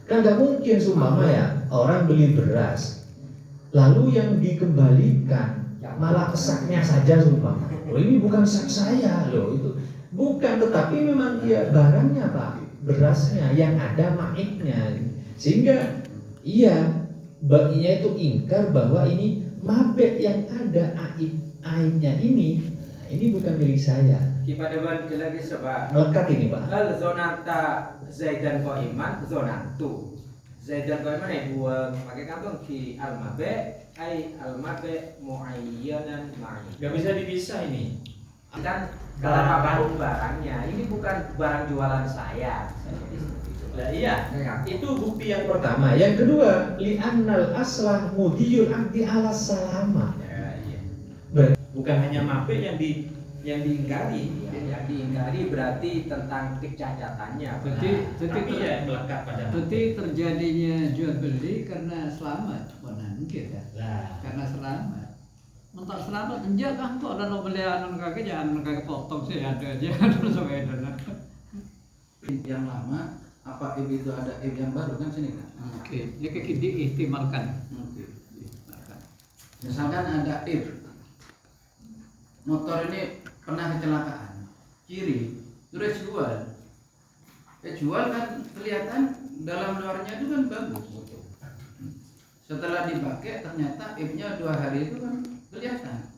Kan nggak mungkin sumpama ya orang beli beras, lalu yang dikembalikan malah kesaknya saja sumpama. Oh ini bukan sak saya loh itu, bukan, tetapi memang ya barangnya Pak, berasnya yang ada maiknya, sehingga iya baginya itu ingkar bahwa ini mabek yang ada aibnya ini bukan milik saya. Kepada lagi sebab Melekat ini Pak. Hal zonata Zaidan Qaiman zonantu. Zaidan Qaiman ay buang pakai kantong ki almabe ay almabe muayyanan ma'i. Gak bisa dipisah ini. Kan apapun barangnya, ini bukan barang jualan saya. Nah, iya, itu bukti yang pertama. Yang kedua, li'annal aslah mudiyul akdi ala salama. Ya, iya. Bukan hanya mabek yang diingkari. Yang diingkari berarti tentang kecacatannya. Tapi ya melekat pada Berarti terjadinya jual beli karena selamat, bukan kita. Karena selamat. Mentak selamat, enggak kan kok ada pembelian kakek jangan kakek potong sih ada aja terus sampai ada. Yang lama apa IP itu ada IP yang baru kan sini kan? Oke, ini kayak diihtimalkan. Oke. Misalkan ada IP motor ini pernah kecelakaan, kiri, terus jual kan kelihatan dalam luarnya itu kan bagus. Setelah dipakai ternyata IP-nya 2 hari itu kan kelihatan.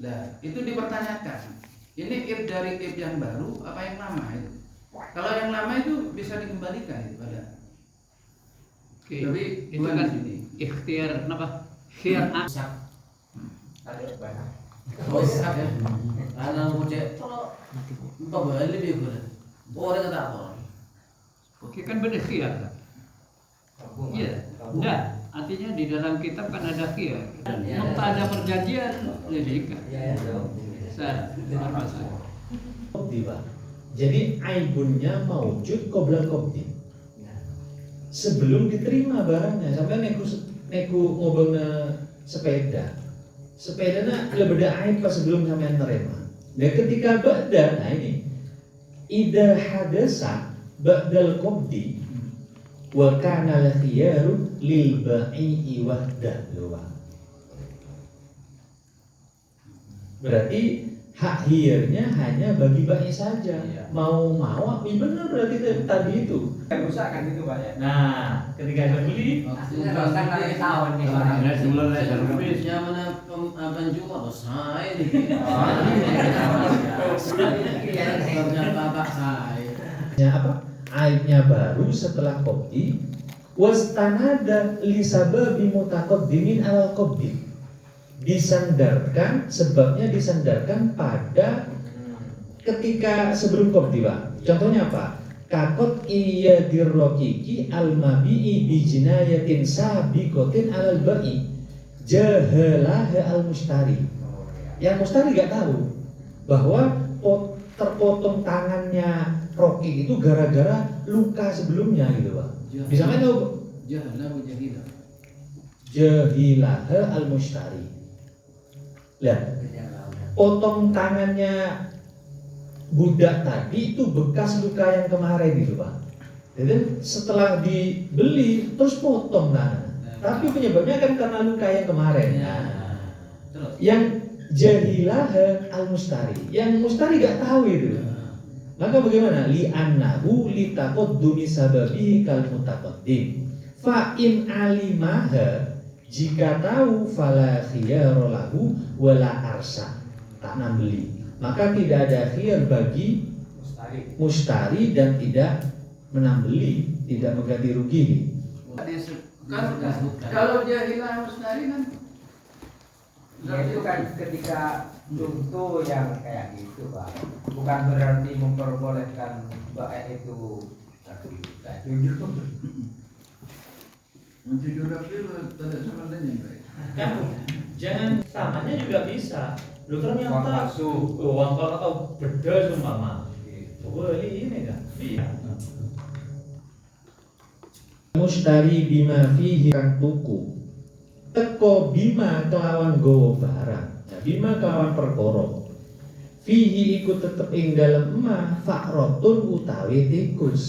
Nah itu dipertanyakan, ini IP dari IP yang baru apa yang lama itu? Kalau yang lama itu bisa dikembalikan itu pada. Oke, Tapi itu kan ikhtiar apa? Khiar Ada banyak. Anak muda kalau kembali dia boleh. Orang kata apa? Oke kan berikhtiar kan? Iya, enggak. Artinya di dalam kitab kan ada khiyar. Nokta ada perjanjian, jadi kan. Masalah. Qabdi Pak. Jadi aibunnya maujud qabla qabdi. Sebelum diterima barangnya, sampai neku ngobongna sepeda. Sepedanya lebih aib pas sebelum sampai nerima. Dan ketika ba'da, nah ini idza hadasa ba'dal qabdi wa kana al-khiyaru lil ba'i'i wahdah. Berarti hak hiyarnya hanya bagi ba'i saja. Mau benar berarti tadi itu. Rusak kan itu Pak ya. Nah, ketika dia beli Tahun nih. Yang mana penjual saya nih. Ternyata bapak saya. apa? Aibnya baru setelah qabdi wastanada li sababi mutaqaddimin alal qabdi. Disandarkan, sebabnya disandarkan pada ketika sebelum qabdi Pak. Contohnya apa? Kakot iya dirrokiki al-mabi'i bijinayatin sabiqatin alal ba'i jahalah al-mustari. Yang mustari gak tahu bahwa terpotong tangannya Roki itu gara-gara luka sebelumnya gitu Pak. Misalkan jahilah al-mustari. Lah, potong tangannya budak tadi itu bekas luka yang kemarin gitu Pak. Jadi setelah dibeli terus potong tapi penyebabnya kan karena luka yang kemarin. Yang jahilah al-mustari, yang mustari gak tahu itu. Maka bagaimana? Li'annahu litaqaddumi sababihi kal mutaqaddim. Fa in alimaha, jika tahu fala khiyara lahu wala arsa, tak nambeli. Maka tidak ada khiyar bagi mustari dan tidak menambeli, tidak mengganti rugi. Kalau dia hilang mustari kan itu kan ketika contoh yang kayak gitu Pak, bukan berarti memperbolehkan baik itu jujur. menjujur itu tidak sebenarnya Kan jangan samanya juga bisa. Lu ternyata Uang palsu. uang palsu atau beda seumpama. Boleh ini kan? Iya. Mustari bima fihi kang tuku. Teko bima kelawan gowo barang. Nah, bima kelawan perkara. Fihi ikut tetep ing dalem emah fakrotun utawi tikus.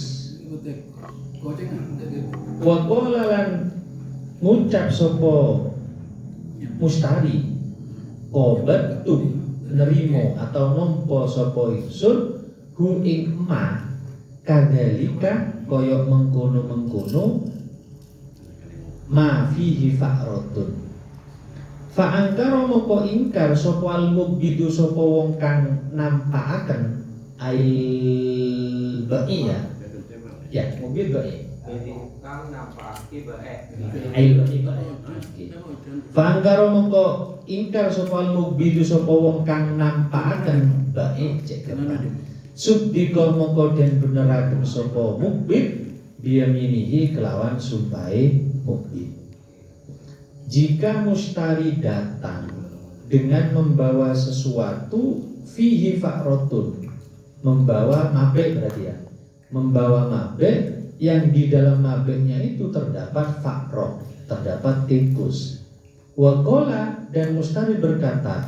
Gocengan gitu. Wa qala lan ngucap sapa mustari qabattu nerimo atau nampa sapa ingsun hu ing ma kadzalika kaya mengkono-mengkono ma fihi fa'ratun fa angkara moko ingkar sapa al-mubbidu sapa wong kang nampakaken ail ba'i ya mobil ba'i Jadi kang nampake bae. ail ba'i fa angkara moko ingkar sapa al-mubbidu sapa wong kang nampakaken ba'i cek subdika moko den beneraken sapa mukbid biyaminihi kelawan sumpahe mukbid. Jika mustari datang dengan membawa sesuatu fihi fa'rotun, membawa mabek berarti ya, membawa mabek yang di dalam mabeknya itu terdapat fa'rot, terdapat tikus. Waqala dan mustari berkata,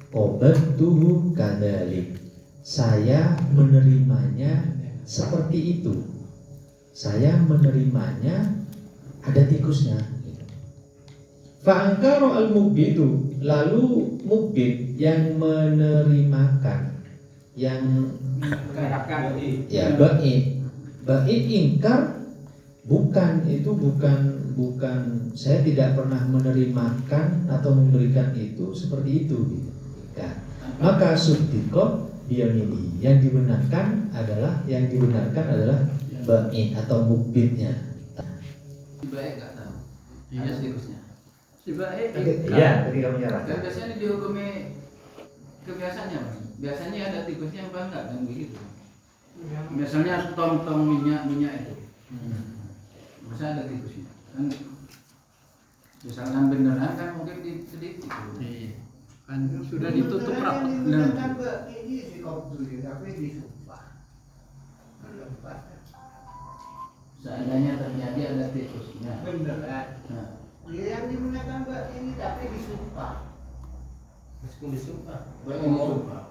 qabattuhu kadzalik. Saya menerimanya seperti itu. Saya menerimanya ada tikusnya. Fa'angkaro al-mubbidu, lalu mubid yang menerimakan, yang Katakan ya baik ingkar, bukan itu bukan saya tidak pernah menerimakan atau memberikan itu seperti itu gitu. Kan. Maka subdiko biyamini, yang dibenarkan adalah baik atau mubidnya. Baik nggak tahu. Iya tikusnya. Si baik Iya, ketika menyerahkan. Dan biasanya dihukumi kebiasaannya, Bang. Biasanya ada tikusnya apa enggak kan begitu. Biasanya tong-tong minyak itu. Masa ada tikusnya. Kan misalkan beneran kan mungkin sedikit. Iya. Kan sudah ditutup rapat. Nah, seandainya terjadi ada tikusnya. Beneran. Nah, Yang digunakan Mbak ini tapi disumpah. meskipun disumpah. baik disumpah.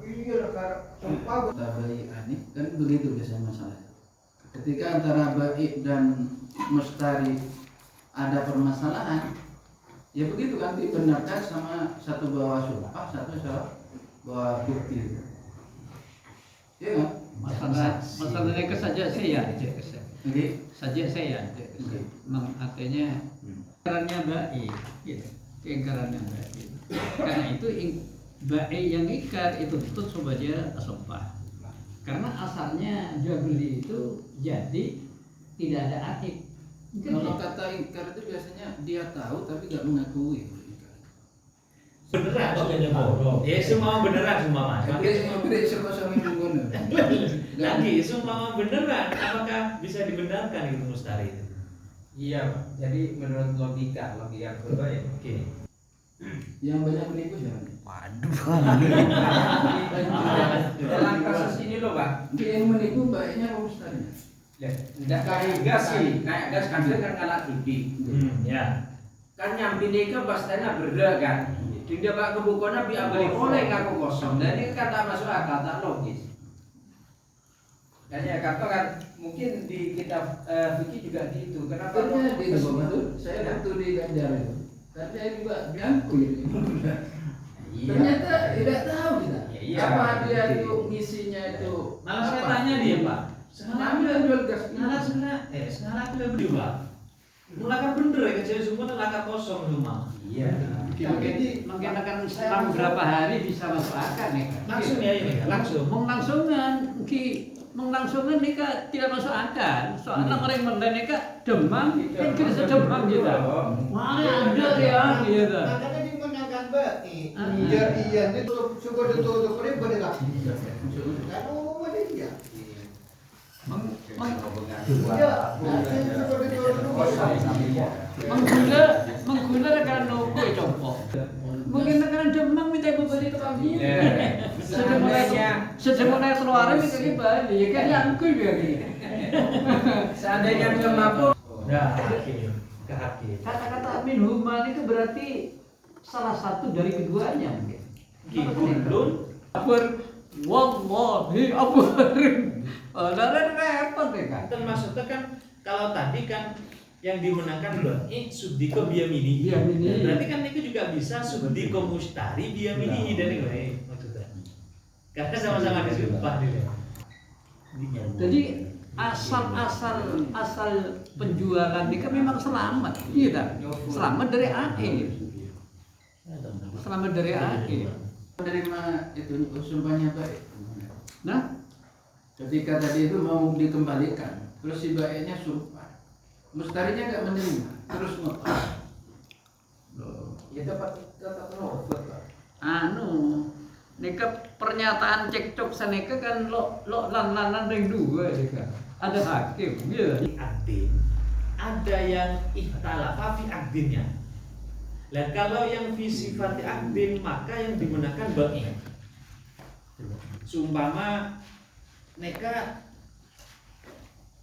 Iya kalau sumpah Baik Anik kan begitu biasanya masalahnya. Ketika antara baik dan mustari ada permasalahan, ya begitu kan dibenarkan sama satu bawa sumpah, satu bawa bukti. Iya kan? Masalahnya saja saya Oke. saja saya artinya ingkarannya baik gitu. Ingkarannya baik. Karena itu baik yang ingkar itu betul sebagai sumpah. Karena asalnya jual beli itu jadi tidak ada akik. Kalau kata ingkar itu biasanya dia tahu tapi nggak mengakui. Beneran kayaknya bohong. Ya semua beneran semua mas. Gede sekosongin dulu. Lagi semua beneran. Apakah bisa dibenarkan itu mustari itu? Iya, Pak. Jadi menurut logika kedua ya gini. Yang banyak menipu siapa? Dalam kasus ini loh, Pak. Yang menipu baiknya apa mustarinya? Enggak kayak gas sih, kayak gas kan dia kan ngalah judi. Ya. Kan nyampini ke pastena berda kan. Tidak Pak kebukona biar oleh ngaku kosong. Dan ini kan tak masuk akal, tak logis. Dan ya kata kan mungkin di kitab fikih juga gitu. Kenapa? Ternyata di itu saya waktu di Ganjar itu, kan saya juga biangku ini. Iya. Ternyata tidak tahu kita. Ya, iya. Apa dia itu ngisinya itu? Malah saya apa? tanya dia pak. Ambil jual gas. Sekarang aku udah beli pak. Mulaka bener ya kecil semua laka kosong rumah. Iya. Mungkin akan selang berapa hari bisa masuk akal nih kan. Langsung ya ini langsung. Menglangsungkan nikah tidak masuk akal. Soalnya orang Menden nikah demam, kan kita sedemam gitu. Mana ada ya gitu. makanya dimenangkan Mbak. Ah. Iya itu syukur itu ini benar. Kan umumnya dia. Iya, syukur itu mengguna karena nunggu contoh. Mungkin karena demam minta berbalik ke pagi. Sudah mulai keluar minta kembali. Ya kan langkul dia gini. Seandainya dia mampu. Nah, hakim. Kata-kata minhuman itu berarti salah satu dari keduanya mungkin. Gibun. Wallahi Oh, dari repot deh kan. Termasuknya kan kalau tadi kan yang dimenangkan baik sudiko biyamini. Biyamini. Berarti kan itu juga bisa sudiko mustari biyamini dari baik maksudnya. Karena sama-sama disumpah dia. Jadi asal penjualan ini kan memang selamat, iya tak? Selamat dari akhir. Selamat dari akhir. Menerima itu sumpahnya baik. Nah, Ketika tadi itu mau dikembalikan, terus si baiknya sumpah, mustarinya nggak menerima, terus ngotot. Ya tetap nurut Pak. Nika pernyataan cekcok saneka kan lo lan ring dua nika. Ada hakim, ya. Akdin. Ada yang ikhtalafa fi akdinnya. Nah kalau yang fi sifat akdin maka yang digunakan baik. Seumpama neka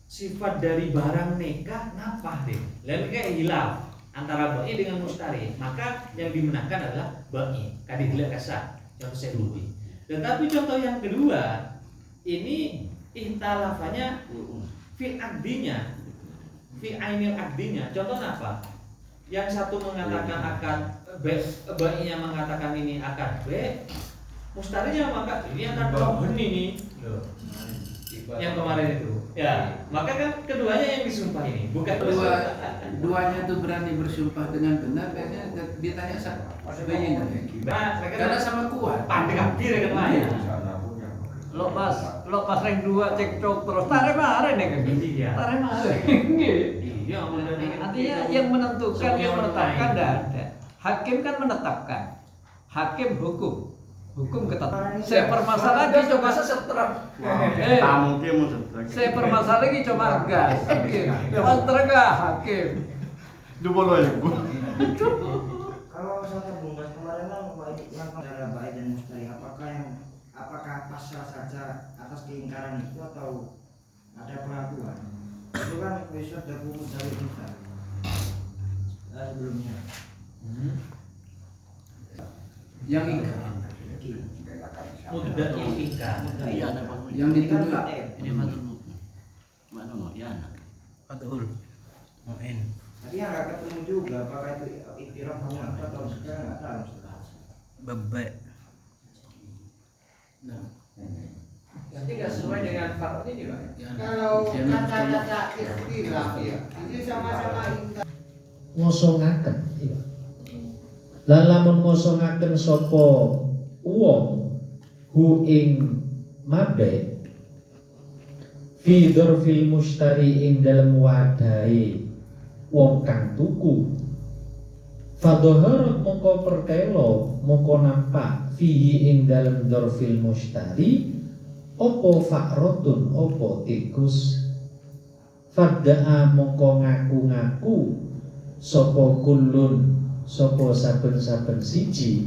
sifat dari barang neka napah deh. Lalu kayak hilaf antara baik dengan mustari, maka yang dimenangkan adalah baik. Kadi hilaf kasar yang saya lebih. Tetapi contoh yang kedua ini ihtalafanya fi akdinya, fi ainil akdinya. Contoh apa? Yang satu mengatakan akad B, baiknya mengatakan ini akad B, mustarinya maka ini akan rohon ini. Yang kemarin itu. Ya, maka kan keduanya yang disumpah ini, bukan Duanya itu berani bersumpah dengan benar, kayaknya ditanya sebaiknya karena sama kuat. pandai kafir kan lain. Lo pas ring dua cekcok terus tarik mare nih kan. Iya. Tarik mare. Iya, Artinya yang menentukan, yang menetapkan tidak ada. Hakim kan menetapkan. Hakim hukum ketat. Saya permasalahan lagi coba seterap. Saya permasalahan lagi coba gas. Mas tergah hakim. Kalau misalnya Bungkas kemarin kan yang saudara baik dan mustari, apakah pasal saja atas keingkaran itu atau ada pengakuan? Itu kan besok ada buku dari kita sebelumnya. Yang ingkar, Mudah ingkar. yang dituduh. Ini Mana ya anak. Tapi yang nggak ketemu juga, apakah itu iktiraf pengaku atau sekarang nggak tahu. Bebek. Nanti nggak sesuai dengan fakta ini Pak. Kalau kata-kata istilah ya, ini sama-sama ingkar. ngosongaken iya. Lah lamun ngosongaken sapa wong hu ing mabe fi dzarfil mustari ing dalem wadahe wong kang tuku fadhaharat mongko perkelo mongko nampak fihi ing dalem dzarfil mustari opo fakrotun opo tikus fadda'a mongko ngaku-ngaku sapa kullun sapa saben-saben siji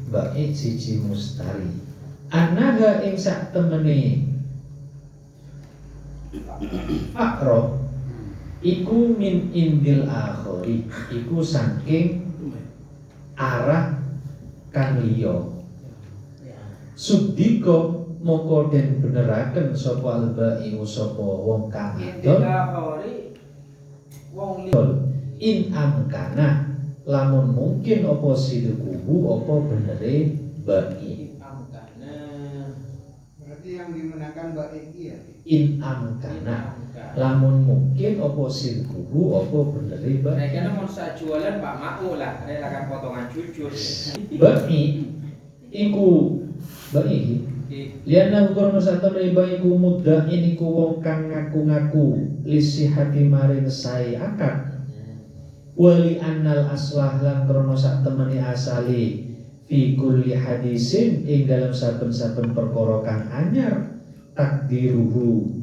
baik siji mustari anaga ing sak temene fakro iku min indil akhiri iku saking arah kang liya sudika moko den beneraken sapa albai sapa wong kang adol Wong in amkana lamun mungkin apa sidquhu apa benere baik Berarti yang dimenangkan baik ya. in amkana lamun mungkin apa sidquhu apa benere Nah, baik karena mau saya jualan Pak Mau lah, relakan potongan jujur. baik iku baik liana hukum satu riba iku muda ini ku wong kang ngaku-ngaku lisi hati maring sae akad wali annal aslah lan krono sak temeni asali fi kulli hadisin ing dalam saben-saben perkara kang anyar takdiruhu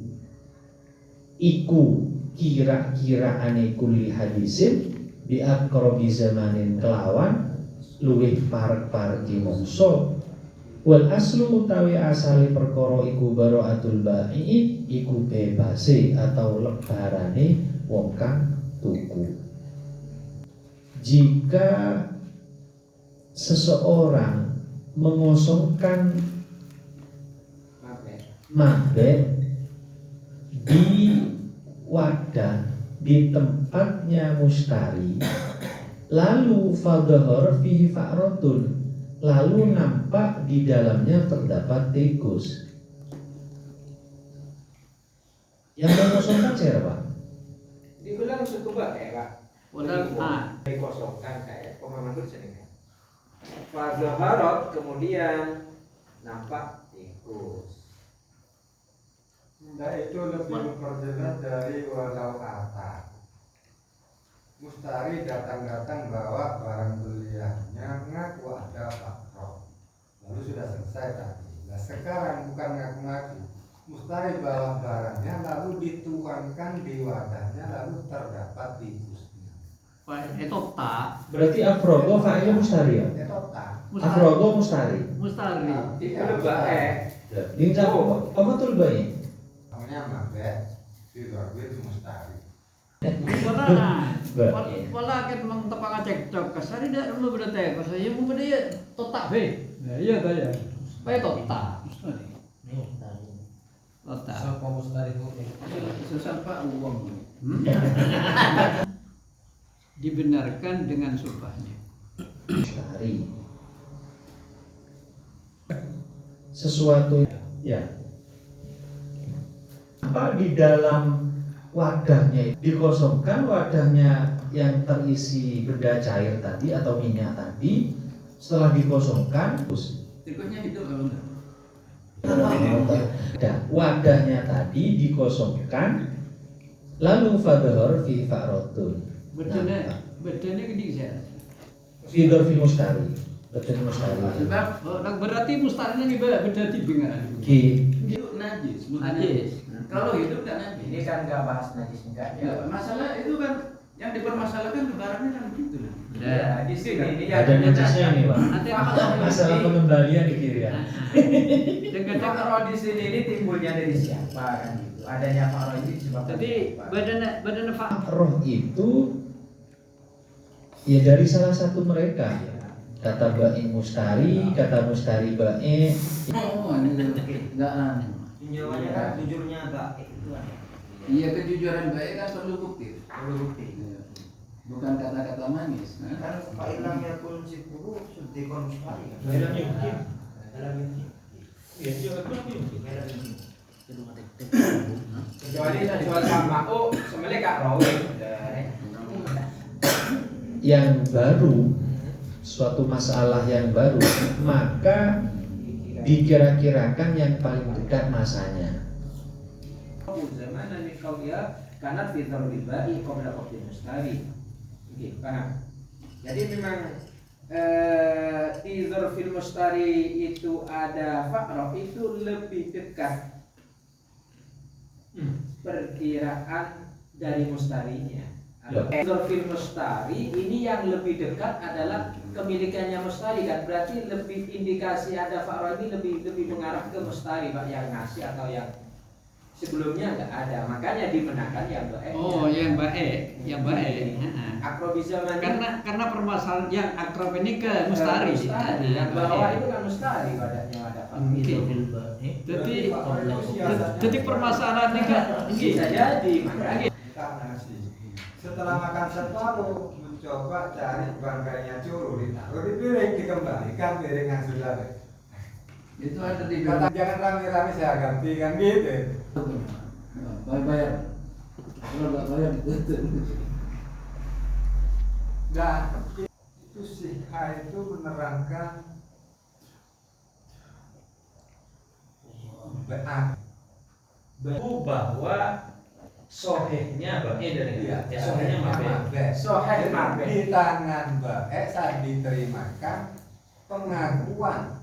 iku kira-kiraane kulli hadisin bi aqrabi zamanin kelawan luwih parek-pareki mangsa wal aslu utawi asali perkara iku baraatul ba'i iku bebase atau lebarane wong kang tuku. Jika seseorang mengosongkan mabek di wadah di tempatnya mustari, lalu fadhahar fihi fa'ratun, lalu nampak di dalamnya terdapat tikus. Yang mengosongkan siapa? Dibilang cukup baik Pak. Walau Dikosongkan kayak pemahaman itu sini. Fadhaharat kemudian nampak tikus. Nah itu lebih memperjelas dari walau kata. Mustari datang-datang bawa barang beliannya, mengaku ada fakro, lalu sudah selesai tadi. Nah sekarang bukan ngaku-ngaku, Mustari bawa barangnya lalu dituangkan di wadahnya, lalu terdapat tikusnya. itu tak Berarti afrogo fa'ilnya mustari ya? Itu tak. Afrogo mustari. mustari. Itu baik. Dinca apa tuh baik? Namanya mabek, itu Mustari. Wala kan mang tepang cekcok kasar tidak perlu berarti pas saya mau dia totak be. Nah iya ta ya. Bae totak. Totak. Sapa mustari itu? Sesampa uang. Dibenarkan dengan sumpahnya. Mustari. Sesuatu ya. Apa di dalam wadahnya dikosongkan, wadahnya yang terisi benda cair tadi atau minyak tadi, setelah dikosongkan Tikusnya hidup kalau enggak? wadahnya tadi dikosongkan, lalu fadhahar fi fa'ratun, Bedanya gede sih. fi dzarfi mustari, bedanya mustari Sebab berarti mustarinya nih beda tibingan. ki Itu najis, bukan Najis. Kalau hidup nggak najis. Ini kan nggak bahas najis enggak Ya, masalah itu kan yang dipermasalahkan barangnya kan begitu loh. Ya, di sini ini ada najisnya nih Pak. Nanti Masalah pengembalian di kiri ya. dengan Fakro di sini ini timbulnya dari siapa kan gitu. Adanya fakro ini disebabkan jadi siapa? badan fa Roh itu ya dari salah satu mereka. Kata ba'i mustari, kata mustari ba'i. Oh, ini enggak aneh. Jawabannya kan jujurnya baik itu kan. Iya, kejujuran baik kan perlu bukti. Perlu bukti. Bukan kata-kata manis. Kan Pak Ilham yakun sipuru sudikon mustari kan. Dalam yakin. Dalam ini. Ya, jangan yakin. Kecuali saya jual sama semelih Kak Rawi. Yang baru, suatu masalah yang baru, maka dikira-kirakan yang paling dekat masanya. Zaman ini kau dia karena fitur ribai qabla qabli mustari. Oke, paham. Jadi memang di dzarfil mustari itu ada fakro itu lebih dekat perkiraan dari mustarinya. Dzarfil mustari ini yang lebih dekat adalah kemilikannya mustari kan, berarti lebih indikasi ada fakro ini lebih mengarah ke mustari Pak, yang ngasih atau yang sebelumnya nggak ada, makanya dimenangkan yang baik. Oh, yang baik, yang baik. Akrob zaman Karena permasalahan yang akrab ini ke mustari. yang bawah itu kan mustari badannya ada Mungkin. Jadi permasalahan ini kan bisa jadi makanya Karena sih setelah makan separuh mencoba cari bangkainya curu, ditaruh di piring, dikembalikan piring yang sudah ada. Itu ada di Kata jangan rame-rame saya ganti kan gitu. bayar. Kalau nggak bayar ditutup. Dan itu Sikha itu menerangkan bahwa sohehnya bae dari Iya, ya sohehnya mabe. soheh mabeh. di tangan bae saat diterimakan pengakuan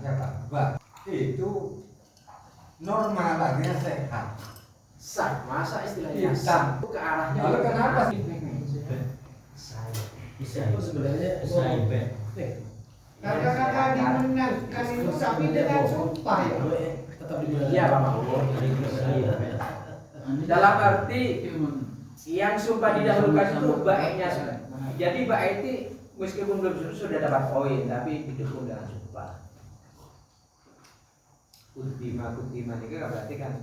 siapa? Itu normal lagi sehat. Sah, masa istilahnya Iya, sah ke arahnya. Lalu kenapa sih? Itu sebenarnya saya. Kata-kata dimenangkan itu tapi dengan sumpah ya. Tetap dibilang. Iya Pak Mahfud. Dalam arti yang sumpah didahulukan itu baiknya sudah. Jadi baik itu meskipun belum sudah dapat poin tapi didukung dengan sumpah. Kudima itu berarti kan